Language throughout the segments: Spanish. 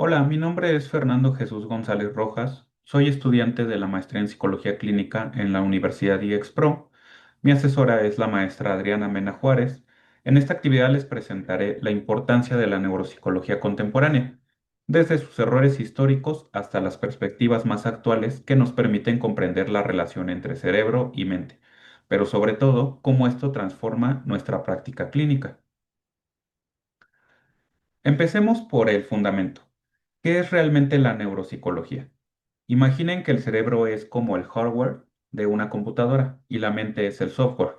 Hola, mi nombre es Fernando Jesús González Rojas. Soy estudiante de la maestría en Psicología Clínica en la Universidad IEXPRO. Mi asesora es la maestra Adriana Mena Juárez. En esta actividad les presentaré la importancia de la neuropsicología contemporánea, desde sus errores históricos hasta las perspectivas más actuales que nos permiten comprender la relación entre cerebro y mente, pero sobre todo cómo esto transforma nuestra práctica clínica. Empecemos por el fundamento. ¿Qué es realmente la neuropsicología? Imaginen que el cerebro es como el hardware de una computadora y la mente es el software.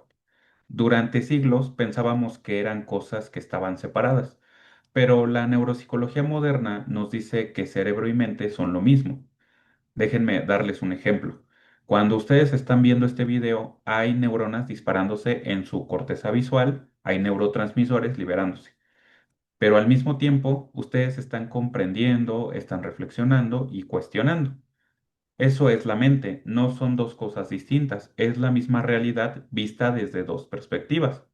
Durante siglos pensábamos que eran cosas que estaban separadas, pero la neuropsicología moderna nos dice que cerebro y mente son lo mismo. Déjenme darles un ejemplo. Cuando ustedes están viendo este video, hay neuronas disparándose en su corteza visual, hay neurotransmisores liberándose. Pero al mismo tiempo, ustedes están comprendiendo, están reflexionando y cuestionando. Eso es la mente, no son dos cosas distintas, es la misma realidad vista desde dos perspectivas.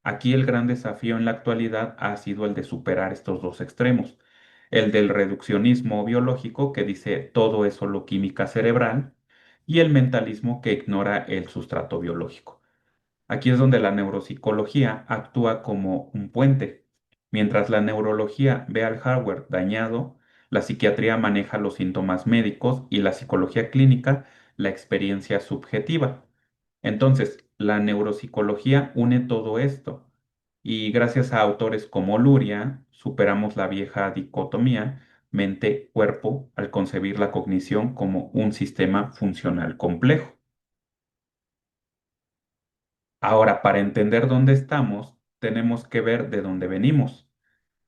Aquí el gran desafío en la actualidad ha sido el de superar estos dos extremos, el del reduccionismo biológico que dice todo es solo química cerebral y el mentalismo que ignora el sustrato biológico. Aquí es donde la neuropsicología actúa como un puente. Mientras la neurología ve al hardware dañado, la psiquiatría maneja los síntomas médicos y la psicología clínica la experiencia subjetiva. Entonces, la neuropsicología une todo esto y gracias a autores como Luria superamos la vieja dicotomía mente-cuerpo al concebir la cognición como un sistema funcional complejo. Ahora, para entender dónde estamos, tenemos que ver de dónde venimos.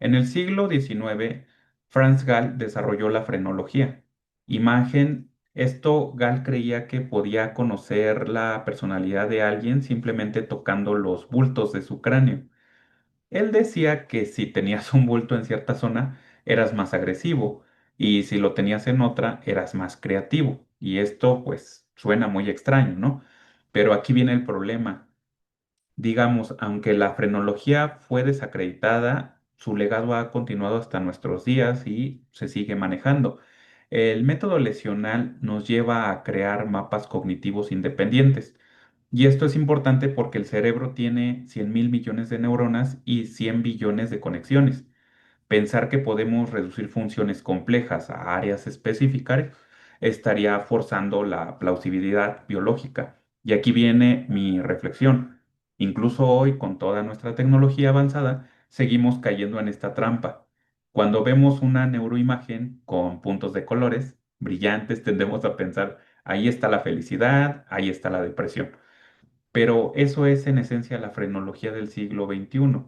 En el siglo XIX, Franz Gall desarrolló la frenología. Gall creía que podía conocer la personalidad de alguien simplemente tocando los bultos de su cráneo. Él decía que si tenías un bulto en cierta zona, eras más agresivo y si lo tenías en otra, eras más creativo. Y esto, pues, suena muy extraño, ¿no? Pero aquí viene el problema. Digamos, aunque la frenología fue desacreditada, su legado ha continuado hasta nuestros días y se sigue manejando. El método lesional nos lleva a crear mapas cognitivos independientes. Y esto es importante porque el cerebro tiene 100.000 millones de neuronas y 100 billones de conexiones. Pensar que podemos reducir funciones complejas a áreas específicas estaría forzando la plausibilidad biológica. Y aquí viene mi reflexión. Incluso hoy, con toda nuestra tecnología avanzada, seguimos cayendo en esta trampa. Cuando vemos una neuroimagen con puntos de colores brillantes, tendemos a pensar, ahí está la felicidad, ahí está la depresión. Pero eso es en esencia la frenología del siglo XXI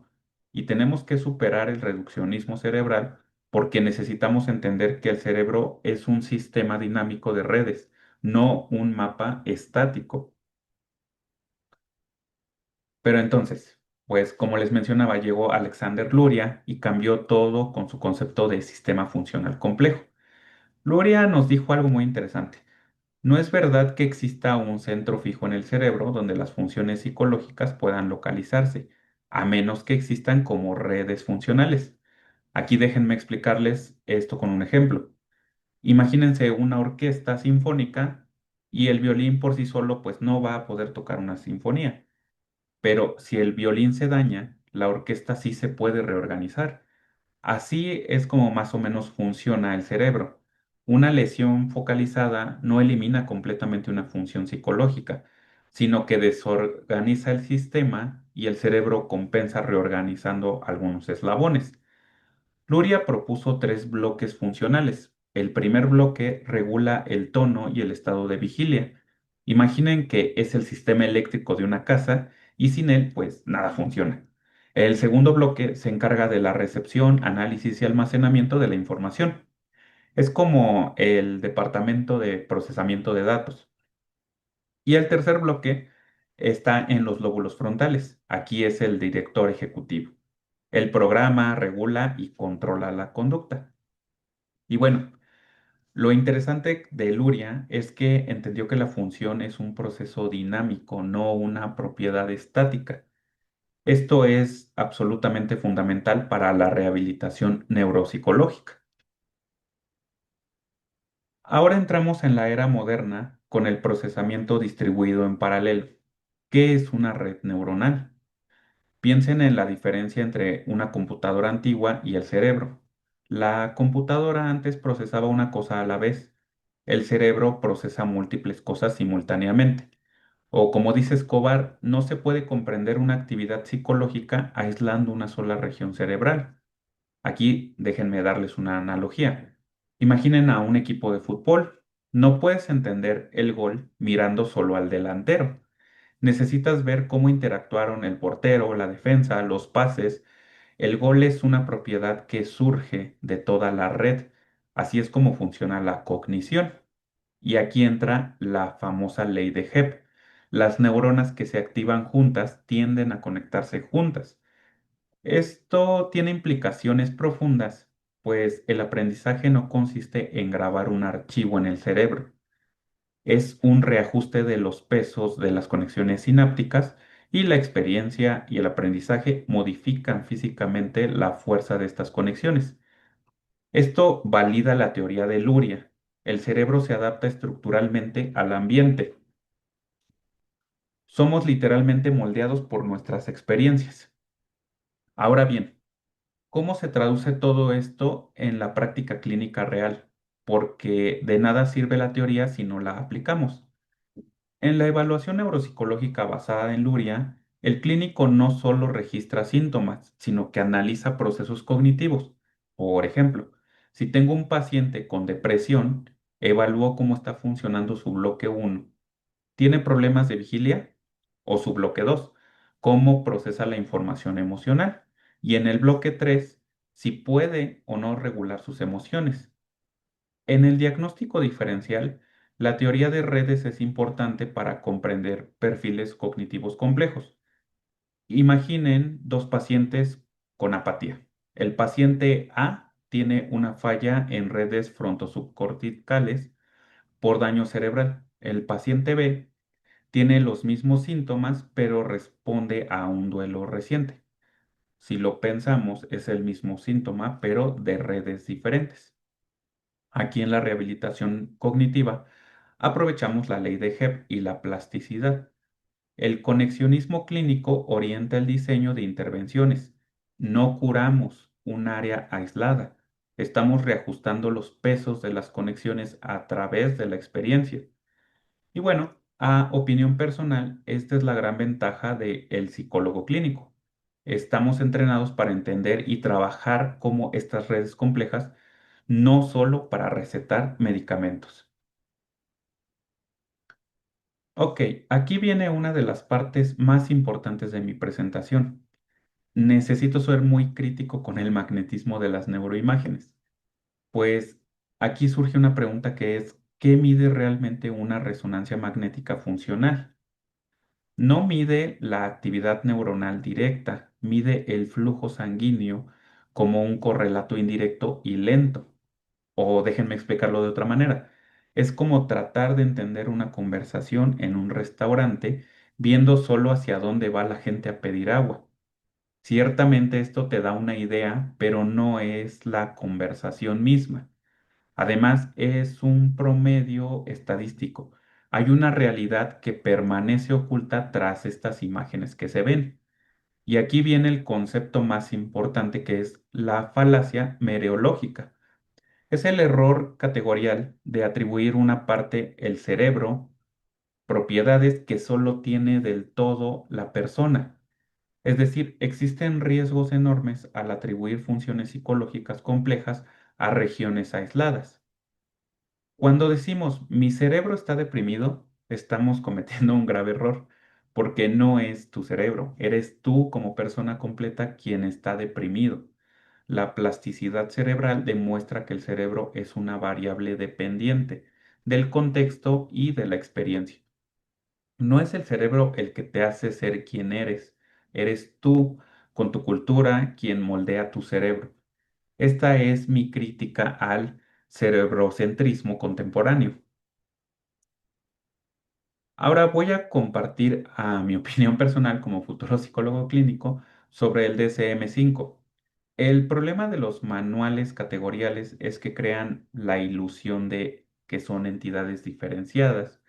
y tenemos que superar el reduccionismo cerebral porque necesitamos entender que el cerebro es un sistema dinámico de redes, no un mapa estático. Pero entonces, pues como les mencionaba, llegó Alexander Luria y cambió todo con su concepto de sistema funcional complejo. Luria nos dijo algo muy interesante. No es verdad que exista un centro fijo en el cerebro donde las funciones psicológicas puedan localizarse, a menos que existan como redes funcionales. Aquí déjenme explicarles esto con un ejemplo. Imagínense una orquesta sinfónica y el violín por sí solo pues no va a poder tocar una sinfonía, pero si el violín se daña, la orquesta sí se puede reorganizar. Así es como más o menos funciona el cerebro. Una lesión focalizada no elimina completamente una función psicológica, sino que desorganiza el sistema y el cerebro compensa reorganizando algunos eslabones. Luria propuso tres bloques funcionales. El primer bloque regula el tono y el estado de vigilia. Imaginen que es el sistema eléctrico de una casa y sin él, pues nada funciona. El segundo bloque se encarga de la recepción, análisis y almacenamiento de la información. Es como el departamento de procesamiento de datos. Y el tercer bloque está en los lóbulos frontales. Aquí es el director ejecutivo. El programa regula y controla la conducta. Y bueno, lo interesante de Luria es que entendió que la función es un proceso dinámico, no una propiedad estática. Esto es absolutamente fundamental para la rehabilitación neuropsicológica. Ahora entramos en la era moderna con el procesamiento distribuido en paralelo. ¿Qué es una red neuronal? Piensen en la diferencia entre una computadora antigua y el cerebro. La computadora antes procesaba una cosa a la vez. El cerebro procesa múltiples cosas simultáneamente. O como dice Escobar, no se puede comprender una actividad psicológica aislando una sola región cerebral. Aquí déjenme darles una analogía. Imaginen a un equipo de fútbol. No puedes entender el gol mirando solo al delantero. Necesitas ver cómo interactuaron el portero, la defensa, los pases. El gol es una propiedad que surge de toda la red. Así es como funciona la cognición. Y aquí entra la famosa ley de Hebb. Las neuronas que se activan juntas tienden a conectarse juntas. Esto tiene implicaciones profundas, pues el aprendizaje no consiste en grabar un archivo en el cerebro, es un reajuste de los pesos de las conexiones sinápticas y la experiencia y el aprendizaje modifican físicamente la fuerza de estas conexiones. Esto valida la teoría de Luria. El cerebro se adapta estructuralmente al ambiente. Somos literalmente moldeados por nuestras experiencias. Ahora bien, ¿cómo se traduce todo esto en la práctica clínica real? Porque de nada sirve la teoría si no la aplicamos. En la evaluación neuropsicológica basada en Luria, el clínico no solo registra síntomas, sino que analiza procesos cognitivos. Por ejemplo, si tengo un paciente con depresión, evalúo cómo está funcionando su bloque uno. ¿Tiene problemas de vigilia? O su bloque 2, cómo procesa la información emocional. Y en el bloque 3, si puede o no regular sus emociones. En el diagnóstico diferencial, la teoría de redes es importante para comprender perfiles cognitivos complejos. Imaginen dos pacientes con apatía. El paciente A tiene una falla en redes frontosubcorticales por daño cerebral. El paciente B tiene los mismos síntomas, pero responde a un duelo reciente. Si lo pensamos, es el mismo síntoma, pero de redes diferentes. Aquí en la rehabilitación cognitiva aprovechamos la ley de Hebb y la plasticidad. El conexionismo clínico orienta el diseño de intervenciones. No curamos un área aislada. Estamos reajustando los pesos de las conexiones a través de la experiencia. Y bueno, a opinión personal, esta es la gran ventaja del psicólogo clínico. Estamos entrenados para entender y trabajar como estas redes complejas, no solo para recetar medicamentos. Ok, aquí viene una de las partes más importantes de mi presentación. Necesito ser muy crítico con el magnetismo de las neuroimágenes, pues aquí surge una pregunta que es, ¿qué mide realmente una resonancia magnética funcional? No mide la actividad neuronal directa, mide el flujo sanguíneo como un correlato indirecto y lento. O déjenme explicarlo de otra manera. Es como tratar de entender una conversación en un restaurante viendo solo hacia dónde va la gente a pedir agua. Ciertamente esto te da una idea, pero no es la conversación misma. Además, es un promedio estadístico. Hay una realidad que permanece oculta tras estas imágenes que se ven. Y aquí viene el concepto más importante que es la falacia mereológica. Es el error categorial de atribuir una parte, el cerebro, propiedades que solo tiene del todo la persona. Es decir, existen riesgos enormes al atribuir funciones psicológicas complejas a regiones aisladas. Cuando decimos mi cerebro está deprimido, estamos cometiendo un grave error, porque no es tu cerebro, eres tú como persona completa quien está deprimido. La plasticidad cerebral demuestra que el cerebro es una variable dependiente del contexto y de la experiencia. No es el cerebro el que te hace ser quien eres tú con tu cultura quien moldea tu cerebro. Esta es mi crítica al cerebrocentrismo contemporáneo. Ahora voy a compartir a mi opinión personal como futuro psicólogo clínico sobre el DSM-5. El problema de los manuales categoriales es que crean la ilusión de que son entidades diferenciadas,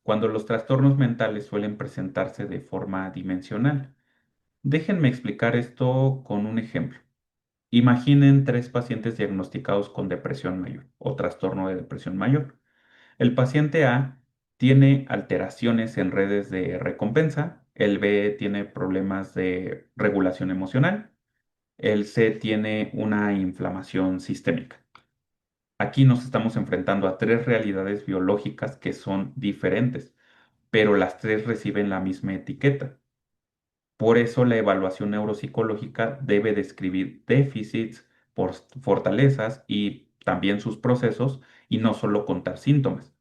cuando los trastornos mentales suelen presentarse de forma dimensional. Déjenme explicar esto con un ejemplo. Imaginen tres pacientes diagnosticados con depresión mayor o trastorno de depresión mayor. El paciente A tiene alteraciones en redes de recompensa, el B tiene problemas de regulación emocional, el C tiene una inflamación sistémica. Aquí nos estamos enfrentando a tres realidades biológicas que son diferentes, pero las tres reciben la misma etiqueta. Por eso la evaluación neuropsicológica debe describir déficits, fortalezas y también sus procesos y no solo contar síntomas.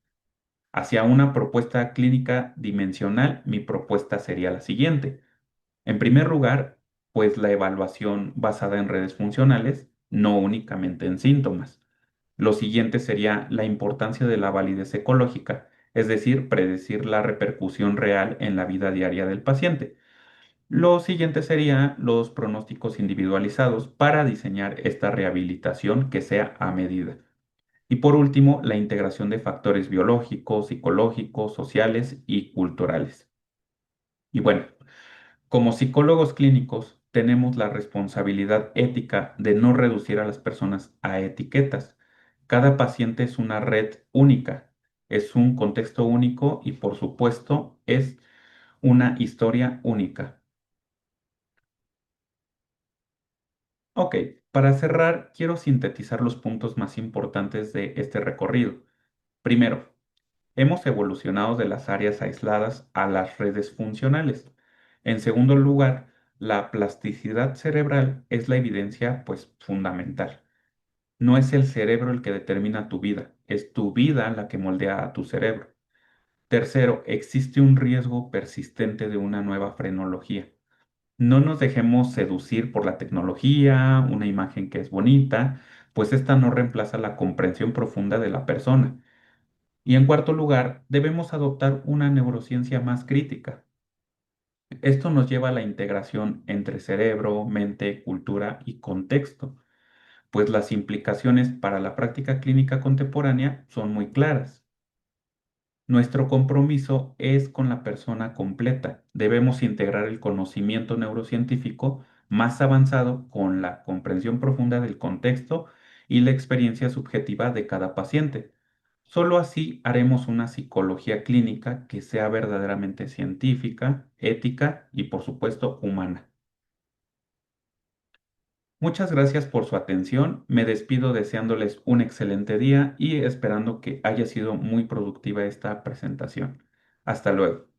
Hacia una propuesta clínica dimensional, mi propuesta sería la siguiente. En primer lugar, pues la evaluación basada en redes funcionales, no únicamente en síntomas. Lo siguiente sería la importancia de la validez ecológica, es decir, predecir la repercusión real en la vida diaria del paciente. Lo siguiente sería los pronósticos individualizados para diseñar esta rehabilitación que sea a medida. Y por último, la integración de factores biológicos, psicológicos, sociales y culturales. Y bueno, como psicólogos clínicos, tenemos la responsabilidad ética de no reducir a las personas a etiquetas. Cada paciente es una red única, es un contexto único y por supuesto es una historia única. Ok, para cerrar, quiero sintetizar los puntos más importantes de este recorrido. Primero, hemos evolucionado de las áreas aisladas a las redes funcionales. En segundo lugar, la plasticidad cerebral es la evidencia, pues, fundamental. No es el cerebro el que determina tu vida, es tu vida la que moldea a tu cerebro. Tercero, existe un riesgo persistente de una nueva frenología. No nos dejemos seducir por la tecnología, una imagen que es bonita, pues esta no reemplaza la comprensión profunda de la persona. Y en cuarto lugar, debemos adoptar una neurociencia más crítica. Esto nos lleva a la integración entre cerebro, mente, cultura y contexto, pues las implicaciones para la práctica clínica contemporánea son muy claras. Nuestro compromiso es con la persona completa. Debemos integrar el conocimiento neurocientífico más avanzado con la comprensión profunda del contexto y la experiencia subjetiva de cada paciente. Solo así haremos una psicología clínica que sea verdaderamente científica, ética y, por supuesto, humana. Muchas gracias por su atención. Me despido deseándoles un excelente día y esperando que haya sido muy productiva esta presentación. Hasta luego.